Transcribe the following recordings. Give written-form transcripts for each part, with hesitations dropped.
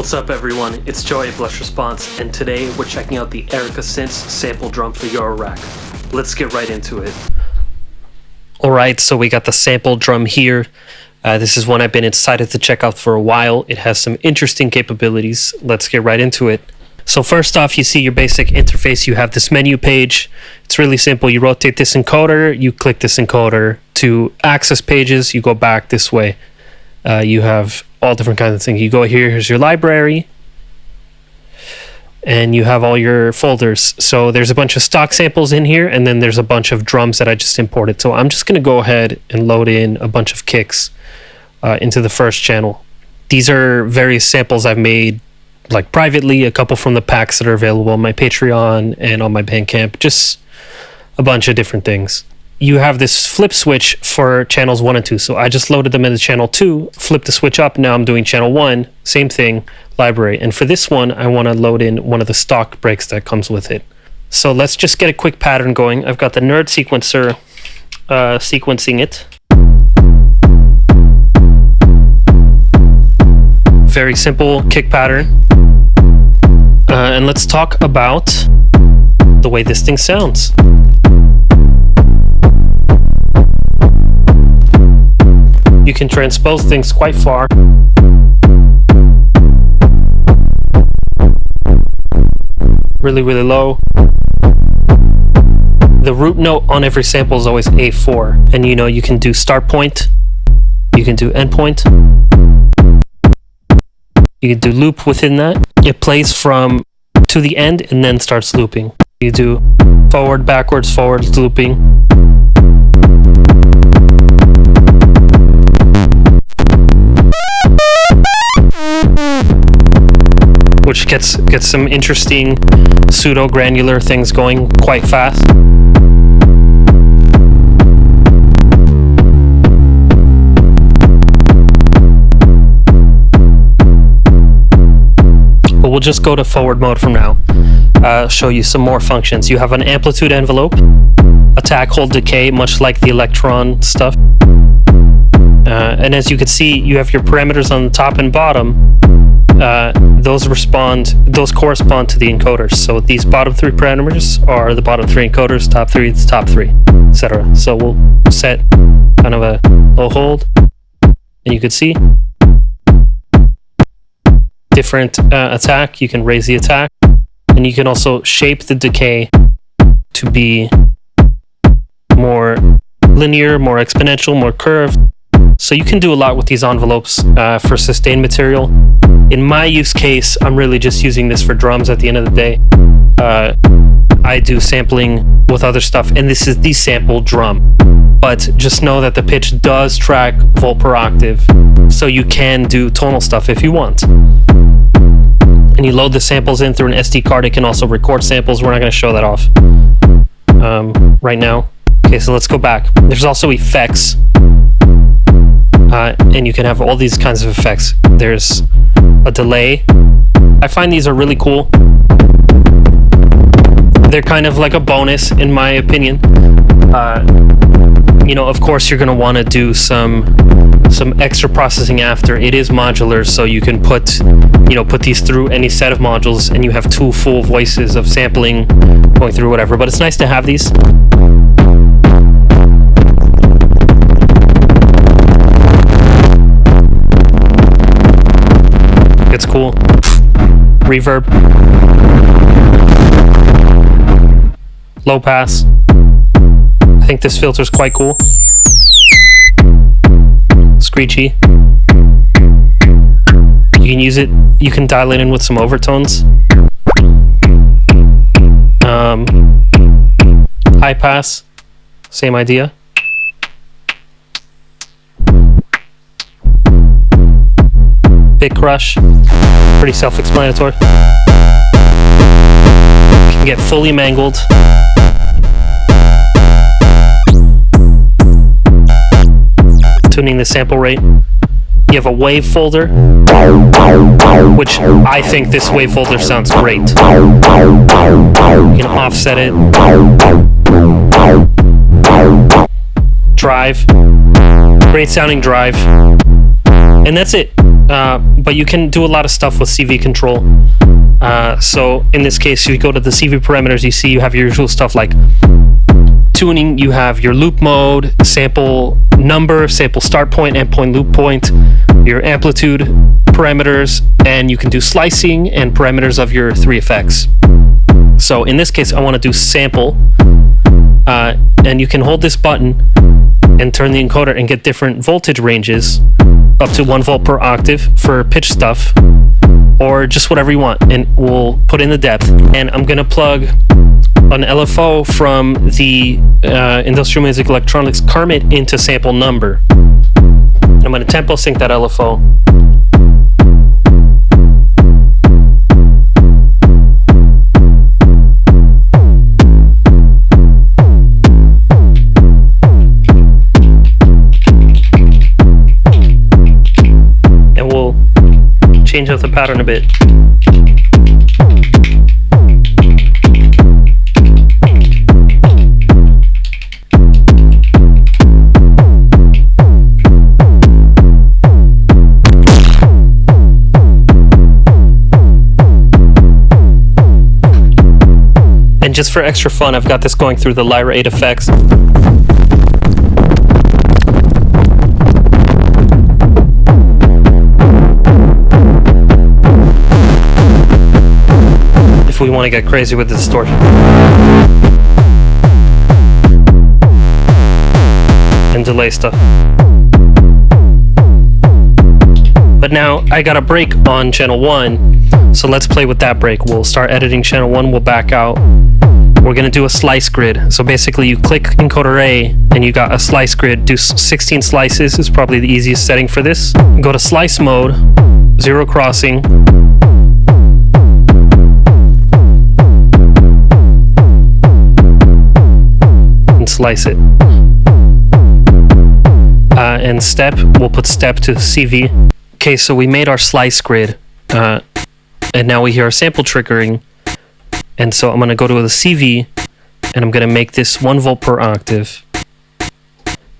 What's up everyone, it's Joey at Blush Response, and today we're checking out the Erica Synths sample drum for your rack. Let's get right into it. Alright, so we got the sample drum here. This is one I've been excited to check out for a while. It has some interesting capabilities. Let's get right into it. So first off, you see your basic interface. You have this menu page. It's really simple. You rotate this encoder, you click this encoder to access pages, you go back this way. You have all different kinds of things. You go here, here's your library, and you have all your folders. So there's a bunch of stock samples in here, and then there's a bunch of drums that I just imported. So I'm just going to go ahead and load in a bunch of kicks into the first channel. These are various samples I've made like privately, a couple from the packs that are available on my Patreon and on my Bandcamp, just a bunch of different things. You have this flip switch for channels 1 and 2. So I just loaded them into channel 2, flipped the switch up. Now I'm doing channel 1, same thing, library. And for this one, I want to load in one of the stock breaks that comes with it. So let's just get a quick pattern going. I've got the Nerd sequencer sequencing it. Very simple kick pattern. And let's talk about the way this thing sounds. You can transpose things quite far. Really, really low. The root note on every sample is always A4. And you know, you can do start point, you can do end point, you can do loop within that. It plays from to the end and then starts looping. You do forward, backwards, forwards, looping. Which gets some interesting pseudo-granular things going quite fast. But we'll just go to forward mode from now. Show you some more functions. You have an amplitude envelope, attack, hold, decay, much like the Electron stuff. And as you can see, you have your parameters on the top and bottom. Those correspond to the encoders. So these bottom 3 parameters are the bottom 3 encoders, top 3 is top 3, etc. So we'll set kind of a low hold, and you can see different attack. You can raise the attack, and you can also shape the decay to be more linear, more exponential, more curved. So you can do a lot with these envelopes for sustained material. In my use case, I'm really just using this for drums at the end of the day. I do sampling with other stuff, and this is the sample drum. But just know that the pitch does track volt per octave, so you can do tonal stuff if you want. And you load the samples in through an SD card. It can also record samples. We're not going to show that off right now. Okay, so let's go back. There's also effects. And you can have all these kinds of effects. There's a delay. I find these are really cool. They're kind of like a bonus, in my opinion. You know, of course, you're going to want to do some extra processing after. It is modular, so you can put these through any set of modules, and you have 2 full voices of sampling going through whatever. But it's nice to have these. It's cool. Reverb. Low pass. I think this filter's quite cool. Screechy. You can use it, you can dial it in with some overtones. High pass. Same idea. Big crush, pretty self-explanatory. Can get fully mangled. Tuning the sample rate. You have a wave folder, which I think this wave folder sounds great. You can offset it. Drive. Great sounding drive. And that's it. but you can do a lot of stuff with CV control. So in this case, you go to the CV parameters, you see you have your usual stuff like tuning, you have your loop mode, sample number, sample start point, endpoint, loop point, your amplitude parameters, and you can do slicing and parameters of your 3 effects. So in this case, I want to do sample, and you can hold this button and turn the encoder and get different voltage ranges up to 1 volt per octave for pitch stuff, or just whatever you want, and we'll put in the depth. And I'm gonna plug an LFO from the Industrial Music Electronics Karmit into sample number. I'm gonna tempo sync that LFO. And we'll change up the pattern a bit. And just for extra fun, I've got this going through the Lyra 8 effects. If we want to get crazy with the distortion. And delay stuff. But now I got a break on channel 1, so let's play with that break. We'll start editing channel 1, we'll back out. We're gonna do a slice grid. So basically you click encoder A and you got a slice grid. Do 16 slices is probably the easiest setting for this. Go to slice mode, 0 crossing. And slice it. And step, we'll put step to CV. Okay, so we made our slice grid. And now we hear our sample triggering. And so I'm going to go to the CV, and I'm going to make this 1 volt per octave.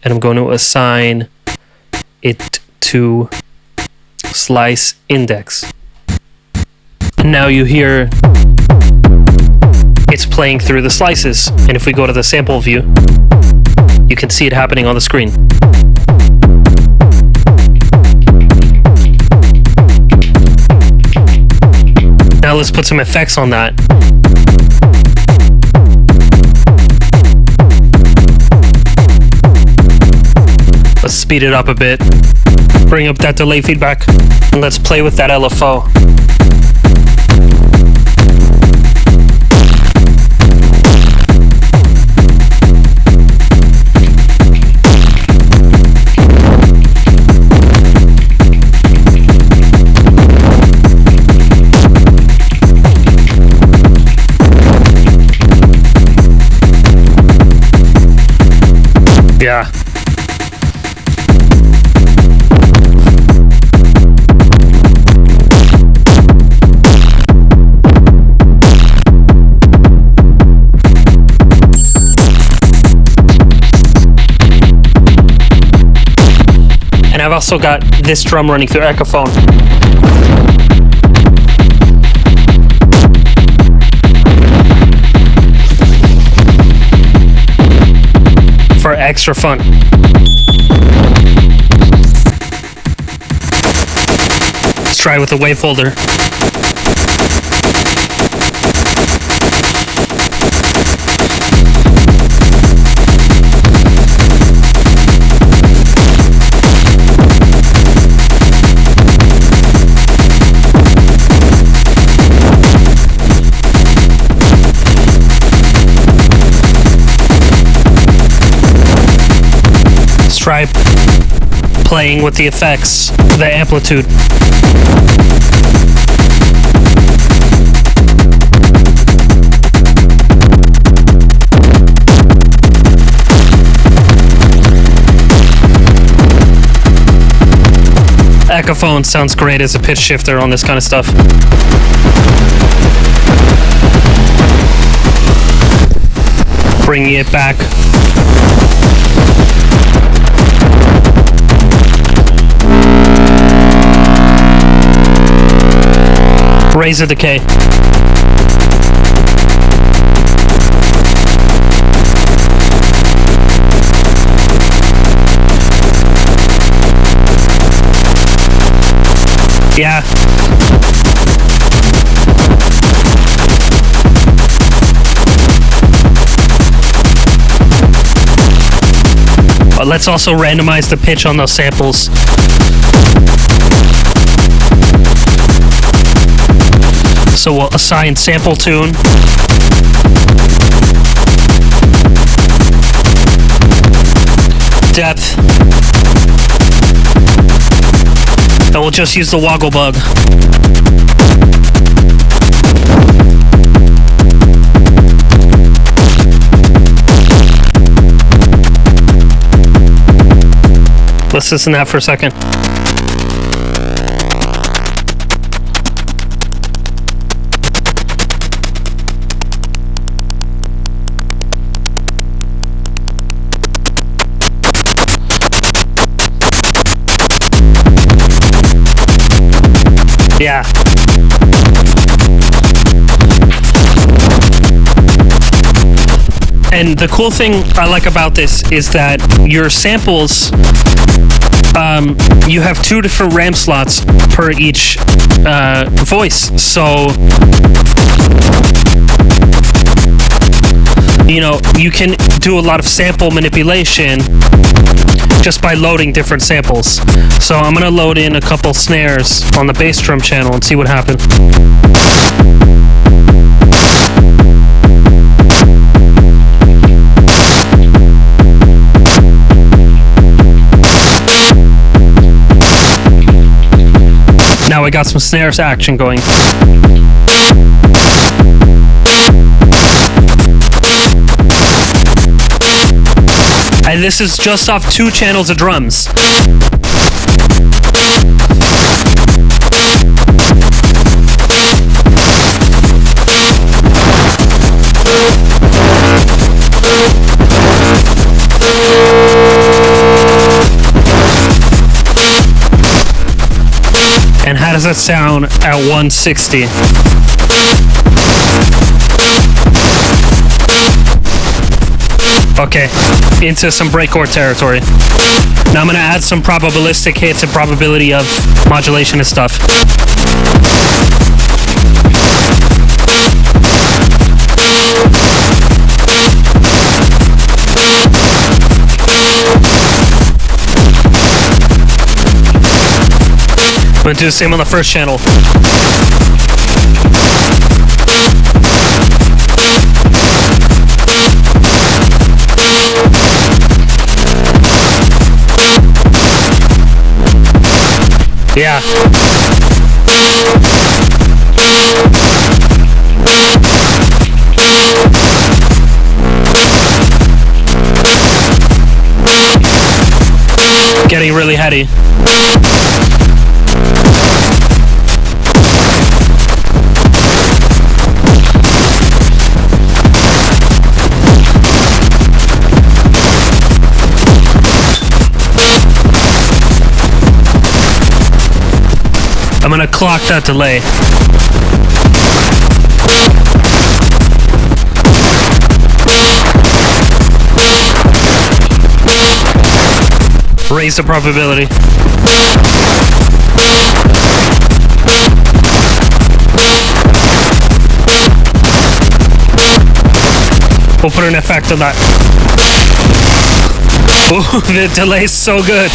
And I'm going to assign it to slice index. And now you hear it's playing through the slices. And if we go to the sample view, you can see it happening on the screen. Now let's put some effects on that. Let's speed it up a bit. Bring up that delay feedback. And let's play with that LFO. Yeah. And I've also got this drum running through Echophone. For extra fun. Let's try with the wave folder. Try playing with the effects, the amplitude. Echophone sounds great as a pitch shifter on this kind of stuff. Bringing it back. raise the decay. Yeah. Let's also randomize the pitch on those samples. So we'll assign sample tune. Depth. And we'll just use the woggle bug. Let's listen to that for a second. Yeah. And the cool thing I like about this is that your samples, you have 2 different RAM slots per each voice. So, you know, you can do a lot of sample manipulation just by loading different samples. So I'm gonna load in a couple snares on the bass drum channel and see what happens. Now we got some snares action going. And this is just off 2 channels of drums. And how does that sound at 160? Okay, into some breakchord territory. Now I'm gonna add some probabilistic hits and probability of modulation and stuff. I'm gonna do the same on the first channel. Yeah. Getting really heady. I'm gonna clock that delay. Raise the probability. We'll put an effect on that. Ooh, the delay's so good.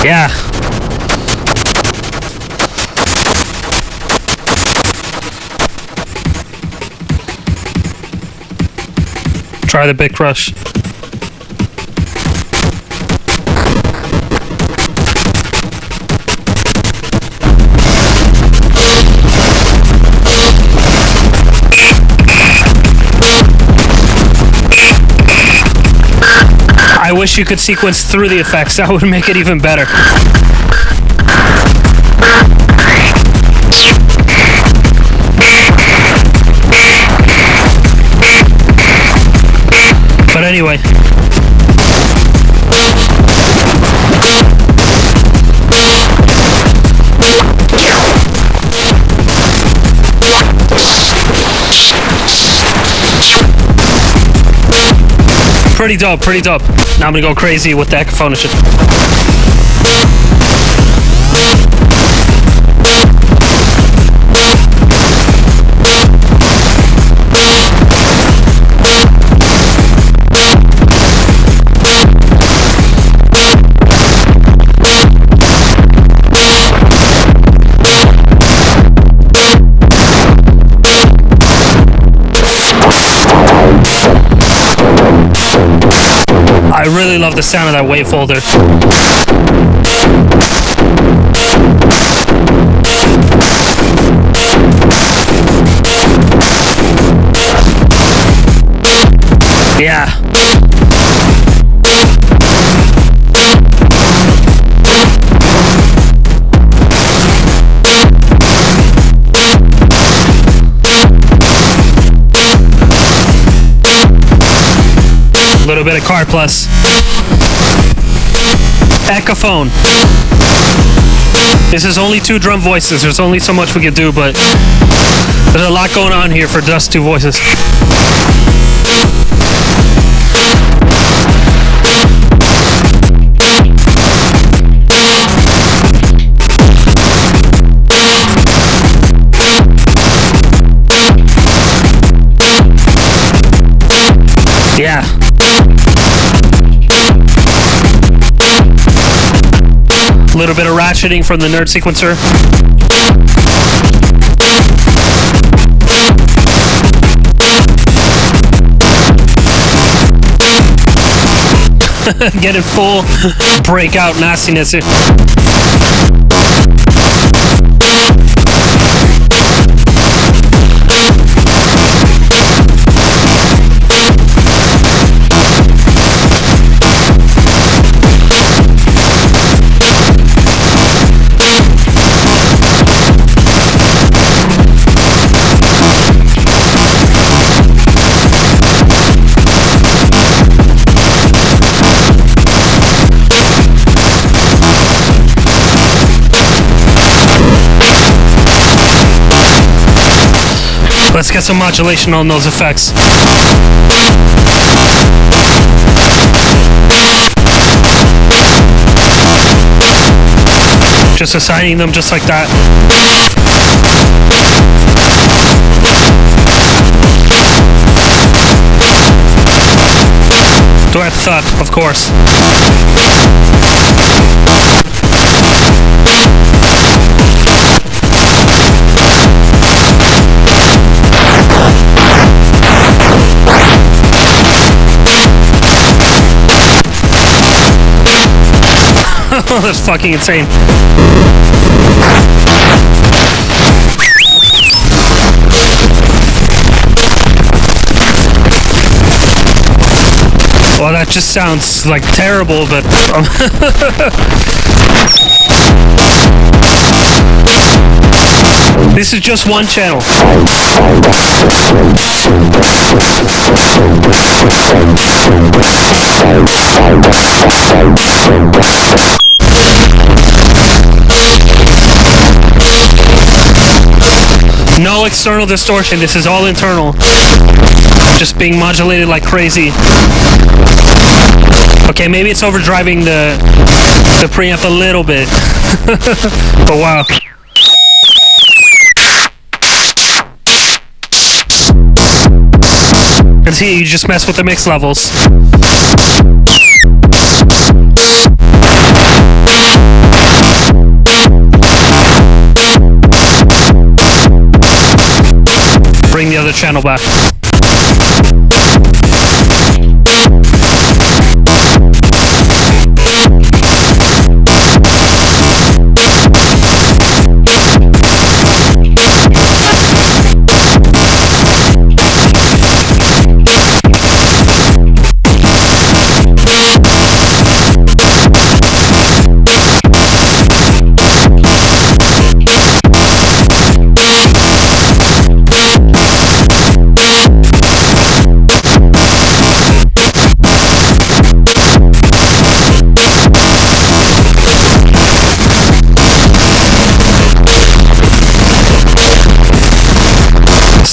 Yeah. Try the big crush. I wish you could sequence through the effects. That would make it even better. But anyway. Pretty dope, pretty dope. Now I'm gonna go crazy with the echophone and shit. I really love the sound of that wave folder. Yeah. A little bit of car plus. Echophone. This is only 2 drum voices. There's only so much we can do, but there's a lot going on here for just 2 voices. Yeah. A little bit of ratcheting from the nerd sequencer. Getting full breakout nastiness here. Let's get some modulation on those effects. Just assigning them just like that. Duet thud, of course. That's fucking insane. Well, that just sounds like terrible, but this is just one channel. No external distortion, this is all internal. Just being modulated like crazy. Okay, maybe it's overdriving the preamp a little bit. But wow. And see, you just mess with the mix levels. Bring the other channel back.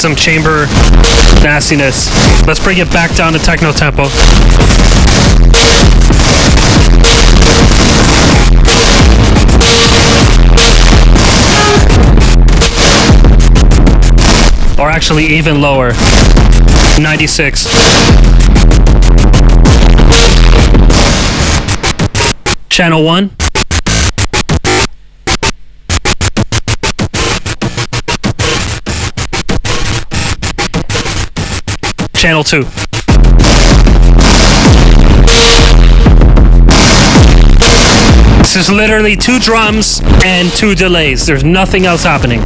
some chamber nastiness. Let's bring it back down to techno tempo. Or actually even lower. 96. Channel 1. Channel 2. This is literally 2 drums and 2 delays. There's nothing else happening.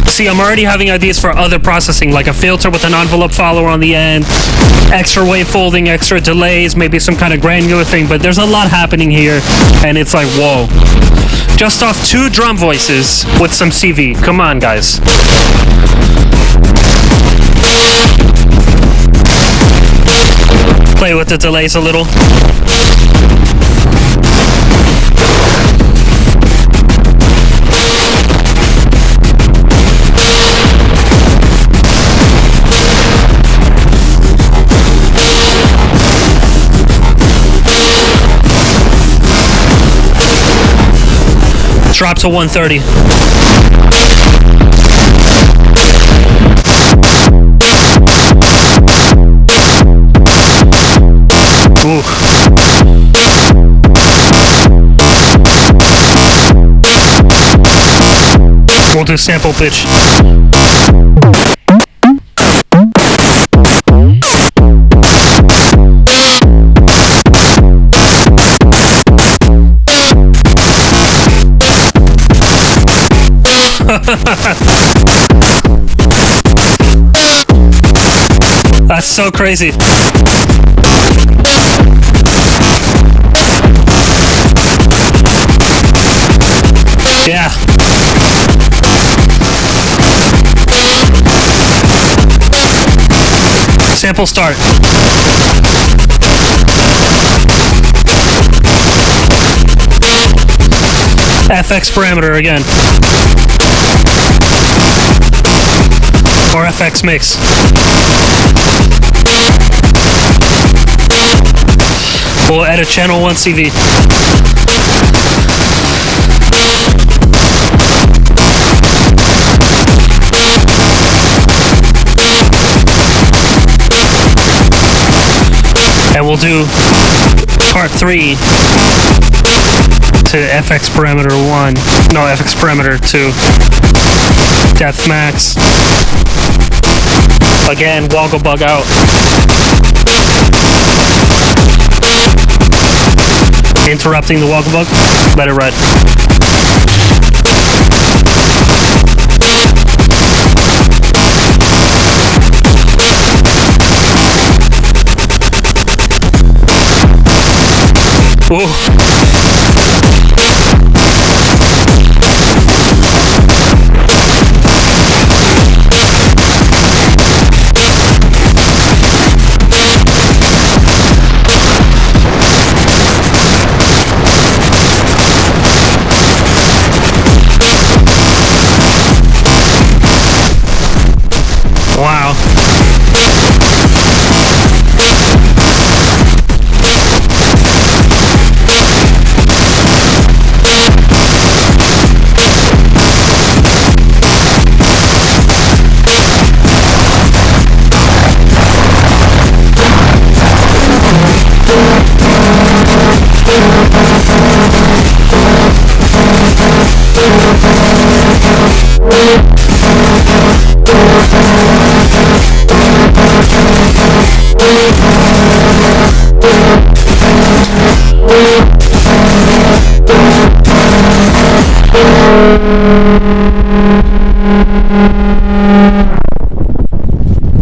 See, I'm already having ideas for other processing, like a filter with an envelope follower on the end, extra wave folding, extra delays, maybe some kind of granular thing, but there's a lot happening here, and it's like, whoa. Just off 2 drum voices with some CV. Come on, guys. Play with the delays a little. Drop to 130. Ooh. We'll do sample pitch. That's so crazy. Yeah. Sample start. FX parameter again. Or FX mix. We'll add a channel 1 CV. And we'll do part 3 to FX parameter 1. No, FX parameter 2. Depth max. Again, woggle bug out. Interrupting the woggle bug. Let it ride. Ooh. Wow.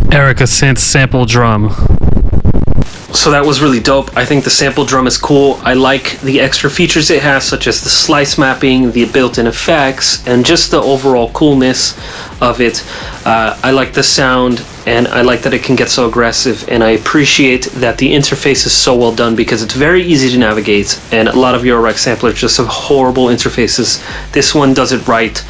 Erica Synths sample drum. So that was really dope. I think the sample drum is cool. I like the extra features it has, such as the slice mapping, the built-in effects, and just the overall coolness of it. I like the sound. and I like that it can get so aggressive, and I appreciate that the interface is so well done because it's very easy to navigate, and a lot of Eurorack samplers just have horrible interfaces. This one does it right.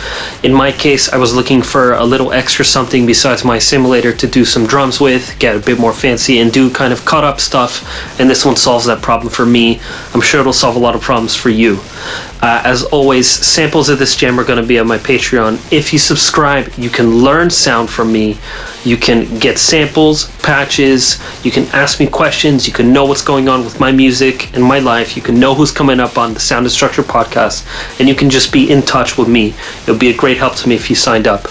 In my case, I was looking for a little extra something besides my simulator to do some drums with, get a bit more fancy, and do kind of cut up stuff, and this one solves that problem for me. I'm sure it'll solve a lot of problems for you. As always, samples of this jam are going to be on my Patreon. If you subscribe, you can learn sound from me. You can get samples, patches, you can ask me questions, you can know what's going on with my music and my life, you can know who's coming up on the Sound and Structure podcast, and you can just be in touch with me. It'll be a great help to me if you signed up.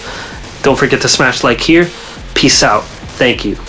Don't forget to smash like here. Peace out. Thank you.